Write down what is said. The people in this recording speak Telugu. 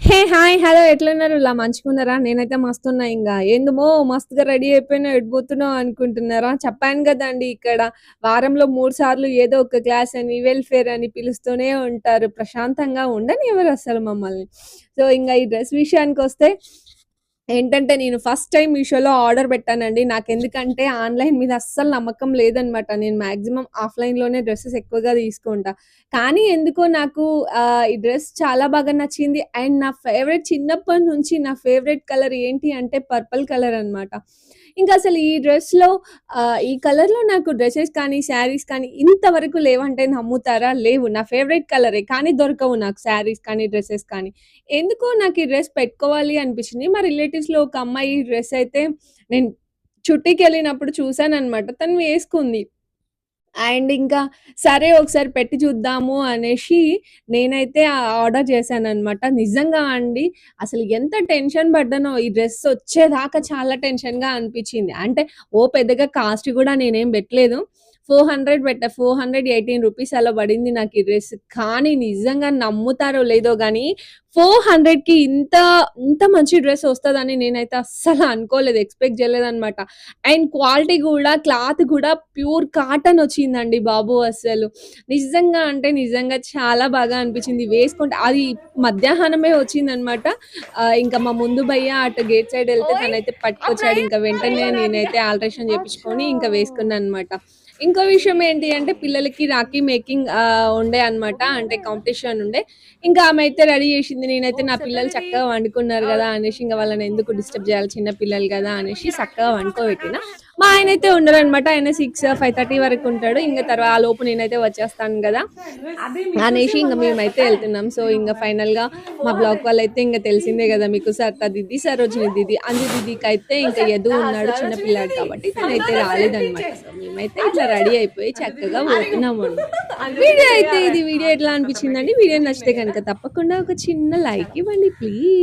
హే హాయ్ హలో ఎట్లున్నారు? ఇలా మంచిగున్నారా? నేనైతే మస్తున్నా. ఇంగా ఏందుమో మస్తుగా రెడీ అయిపోయినావు ఎటుపోతున్నావు అనుకుంటున్నారా? చెప్పాను గదండీ ఇక్కడ వారంలో 3 సార్లు ఏదో ఒక క్లాస్ అని, వెల్‌ఫేర్ అని పిలుస్తూనే ఉంటారు. ప్రశాంతంగా ఉండనివ్వరు అసలు మమ్మల్ని. సో, ఇంగ ఈ డ్రెస్ విషయానికొస్తే ఏంటంటే నేను ఫస్ట్ టైమ్ మీషోలో ఆర్డర్ పెట్టానండి. నాకెందుకంటే ఆన్‌లైన్ మీద అస్సలు నమ్మకం లేదనమాట. నేను మాక్సిమం ఆఫ్‌లైన్‌లోనే డ్రెసెస్ ఎక్కువగా తీసుకుంటా. కానీ ఎందుకో నాకు ఈ డ్రెస్ చాలా బాగా నచ్చింది. అండ్ నా ఫేవరెట్ చిన్నప్పటి నుంచి నా ఫేవరెట్ కలర్ ఏంటి అంటే పర్పుల్ కలర్ అనమాట. ఇంకా అసలు ఈ డ్రెస్‌లో ఈ కలర్‌లో నాకు డ్రెసెస్ కానీ, శారీస్ కానీ ఇంతవరకు లేవంటే నమ్ముతారా? లేవు. నా ఫేవరెట్ కలరే. కానీ దొరకవు నాకు శారీస్ కానీ, డ్రెసెస్ కానీ. ఎందుకో నాకు ఈ డ్రెస్ పెట్టుకోవాలి అనిపించింది. మా రిలేటివ్స్‌లో ఒక అమ్మాయి ఈ డ్రెస్ అయితే నేను చుట్టికెళ్ళినప్పుడు చూసాననమాట. తను వేసుకుంది. అండ్ ఇంకా సరే ఒకసారి పెట్టి చూద్దాము అనేసి నేనైతే ఆర్డర్ చేశాననమాట. నిజంగా అండి అసలు ఎంత టెన్షన్ పడ్డానో ఈ డ్రెస్ వచ్చేదాకా చాలా టెన్షన్‌గా అనిపించింది. అంటే పెద్దగా కాస్ట్ కూడా నేనేం పెట్టలేదు. 400 పెట్టా. 418 రూపీస్ అలా పడింది నాకు ఈ డ్రెస్. కానీ నిజంగా నమ్ముతారో లేదో గానీ 400కి ఇంత మంచి డ్రెస్ వస్తదని నేనైతే అస్సలు అనుకోలేదు. ఎక్స్‌పెక్ట్ చేయలేదనమాట. అండ్ క్వాలిటీ గూడా, క్లాత్ గూడా ప్యూర్ కాటన్ వచ్చిందండి బాబు అస్సలు. నిజంగా అంటే నిజంగా చాలా బాగా అనిపించింది. వేసుకుంటే అది మధ్యాహ్నమే వచ్చిందనమాట. ఇంకా మా ముందు భయ్య అటు గేట్ సైడ్ ఎళ్తే తనైతే పట్టుకొచ్చాడు. ఇంక వెంటనే నేనైతే ఆల్ట్రేషన్ చేపించుకొని ఇంకా వేసుకున్నాననమాట. ఇంకో విషయం ఏంటి అంటే పిల్లలకి రాఖీ మేకింగ్ ఉండే అనమాట. అంటే కాంపిటీషన్ ఉండే. ఇంకా ఆమె అయితే రెడీ చేసింది. నేనైతే నా పిల్లలు చక్కగా వండుకున్నారు గదా! అనేసి ఇంక వాళ్ళని ఎందుకు డిస్టర్బ్ చేయాలి చిన్న పిల్లలు గదా! అనేసి చక్కగా వండుకోబెట్టిన. మా ఆయనైతే ఉండరనమాట. ఆయన 6, 5:30 వరకు ఉంటాడు. ఇంక ఆ లోపు నేనైతే వచ్చేస్తాను గదా! అనేసి ఇంక మేమైతే ఎళ్తున్నాం. సో, ఇంగ ఫైనల్‌గా మా బ్లాక్ వాళ్ళైతే ఇంగ తెలిసిందే గదా మీకు సరిత దీది, సరోజిని దీది, అంజు దీదికైతే ఇంక యదు ఉన్నాడు చిన్న పిల్లాడు కాబట్టి తనైతే రాలేదనమాట. సో, మేమైతే ఇట్లా రెడీ అయిపోయి చక్కగా పోతున్నామనమాట. వీడియో ఎట్లా అనిపించిందండి? వీడియో నచ్చితే గనుక తప్పకుండా ఒక చిన్న లైక్ ఇవ్వండి ప్లీజ్.